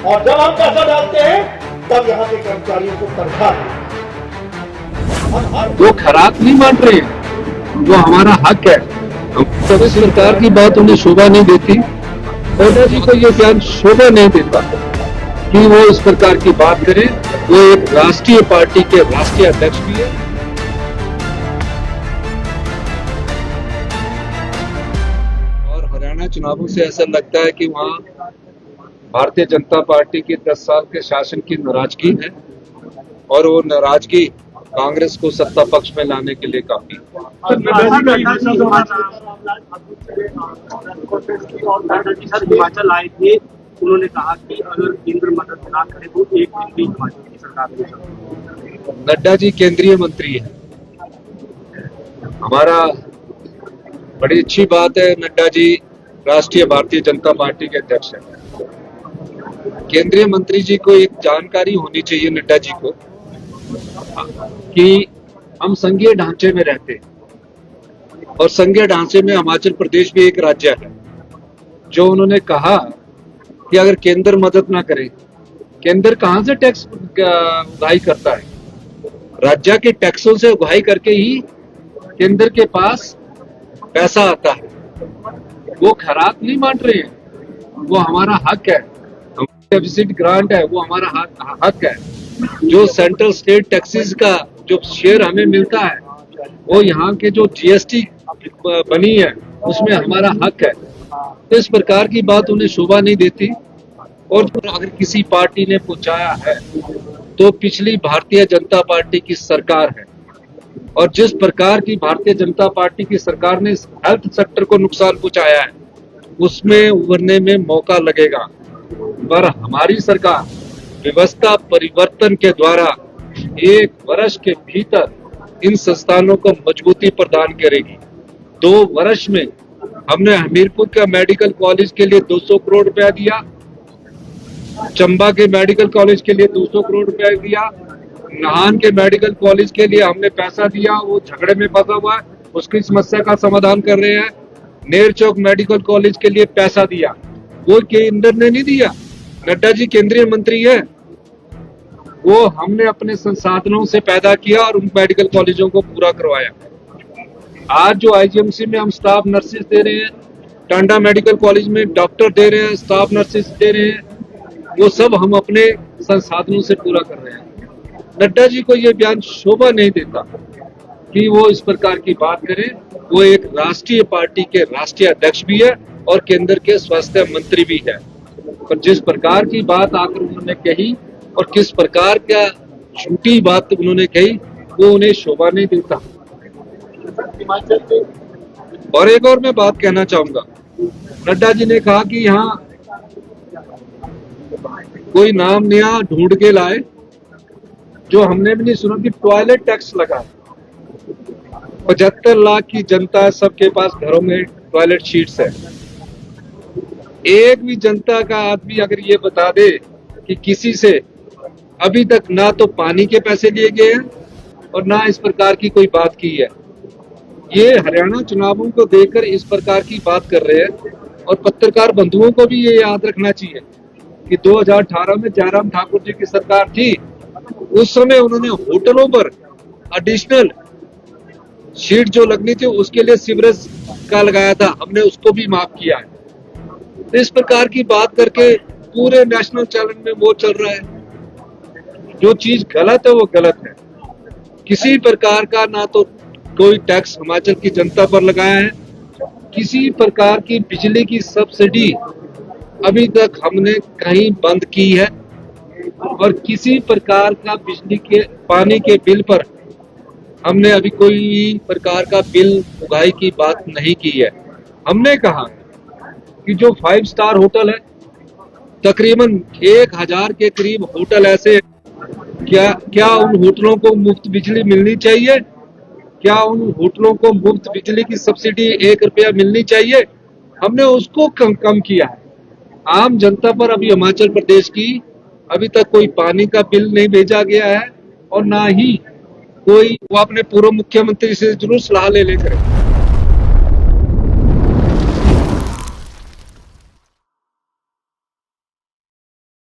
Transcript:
और जब हम पैसा डालते हैं तब यहाँ के कर्मचारियों को तनख्वाह वो खराब नहीं मान रहे हैं, वो हमारा हक है। तो इस सरकार की बात उन्हें शोभा नहीं देती। नड्डा जी को ये ज्ञान शोभा नहीं देता कि वो इस प्रकार की बात करें। वो एक राष्ट्रीय पार्टी के राष्ट्रीय अध्यक्ष भी है। और हरियाणा चुनावों से ऐसा लगता है कि वहाँ भारतीय जनता पार्टी की 10 साल के शासन की नाराजगी है और वो नाराजगी कांग्रेस को सत्ता पक्ष में लाने के लिए काफी। हिमाचल आए थे, उन्होंने कहा कि अगर केंद्र मदद ना करे तो एक दिन भी हिमाचल की सरकार नहीं चलेगी। नड्डा जी केंद्रीय मंत्री है, हमारा बड़ी अच्छी बात है। नड्डा जी राष्ट्रीय भारतीय जनता पार्टी के अध्यक्ष है। केंद्रीय मंत्री जी को एक जानकारी होनी चाहिए नड्डा जी को कि हम संघीय ढांचे में रहते हैं और संघीय ढांचे में हिमाचल प्रदेश भी एक राज्य है। जो उन्होंने कहा कि अगर केंद्र मदद ना करे, केंद्र कहां से टैक्स उगाही करता है? राज्य के टैक्सों से उगाही करके ही केंद्र के पास पैसा आता है। वो खराब नहीं मान रहे हैं, वो हमारा हक है। डेफिसिट ग्रांट है, वो हमारा हक है। जो सेंट्रल स्टेट टैक्सेस का जो शेयर हमें मिलता है, वो यहाँ के जो जीएसटी बनी है उसमें हमारा हक है। तो इस प्रकार की बात उन्हें शोभा नहीं देती। और अगर किसी पार्टी ने पहुंचाया है तो पिछली भारतीय जनता पार्टी की सरकार है। और जिस प्रकार की भारतीय जनता पार्टी की सरकार ने हेल्थ सेक्टर को नुकसान पहुंचाया है, उसमें उभरने में मौका लगेगा। पर हमारी सरकार व्यवस्था परिवर्तन के द्वारा 1 वर्ष के भीतर इन संस्थानों को मजबूती प्रदान करेगी। 2 वर्ष में हमने हमीरपुर का मेडिकल कॉलेज के लिए 200 करोड़ रुपया दिया, चंबा के मेडिकल कॉलेज के लिए 200 करोड़ रुपया दिया, नाहन के मेडिकल कॉलेज के लिए हमने पैसा दिया, वो झगड़े में फंसा हुआ है, उसकी समस्या का समाधान कर रहे हैं। नेर चौक मेडिकल कॉलेज के लिए पैसा दिया, वो केंद्र ने नहीं दिया। नड्डा जी केंद्रीय मंत्री है, वो हमने अपने संसाधनों से पैदा किया और उन मेडिकल कॉलेजों को पूरा करवाया। आज जो आईजीएमसी में हम स्टाफ नर्सेज दे रहे हैं, टांडा मेडिकल कॉलेज में डॉक्टर दे रहे हैं, स्टाफ नर्सेज दे रहे हैं, वो सब हम अपने संसाधनों से पूरा कर रहे हैं। नड्डा जी को ये बयान शोभा नहीं देता कि वो इस प्रकार की बात करें। वो एक राष्ट्रीय पार्टी के राष्ट्रीय अध्यक्ष भी है और केंद्र के स्वास्थ्य मंत्री भी है। पर जिस प्रकार की बात आकर उन्होंने कही और किस प्रकार का झूठी बात उन्होंने कही, वो उन्हें शोभा नहीं देता। और एक और मैं बात कहना चाहूंगा, नड्डा जी ने कहा कि यहाँ कोई नाम नया ढूंढ के लाए, जो हमने भी नहीं सुना कि टॉयलेट टैक्स लगा। 75 लाख की जनता है, सबके पास घरों में टॉयलेट शीट्स है। एक भी जनता का आदमी अगर ये बता दे कि किसी से अभी तक ना तो पानी के पैसे लिए गए हैं और ना इस प्रकार की कोई बात की है। ये हरियाणा चुनावों को देखकर इस प्रकार की बात कर रहे हैं। और पत्रकार बंधुओं को भी ये याद रखना चाहिए कि 2018 में जयराम ठाकुर जी की सरकार थी, उस समय उन्होंने होटलों पर एडिशनल शीट जो लगनी थी उसके लिए सीवरेज का लगाया था, हमने उसको भी माफ किया है। तो इस प्रकार की बात करके पूरे नेशनल चैनल में वो चल रहा है। जो चीज गलत है वो गलत है। किसी प्रकार का ना तो कोई टैक्स हिमाचल की जनता पर लगाया है, किसी प्रकार की बिजली की सब्सिडी अभी तक हमने कहीं बंद की है, और किसी प्रकार का बिजली के पानी के बिल पर हमने अभी कोई प्रकार का बिल उगाही की बात नहीं की है। हमने कहा कि जो 5 स्टार होटल है, तकरीबन 1000 के करीब होटल ऐसे, क्या उन होटलों को मुफ्त बिजली मिलनी चाहिए? क्या उन होटलों को मुफ्त बिजली की सब्सिडी 1 रुपया मिलनी चाहिए? हमने उसको कम किया है। आम जनता पर अभी हिमाचल प्रदेश की अभी तक कोई पानी का बिल नहीं भेजा गया है, और ना ही कोई वो अपने पूर्व मुख्यमंत्री से जरूर सलाह ले लेकर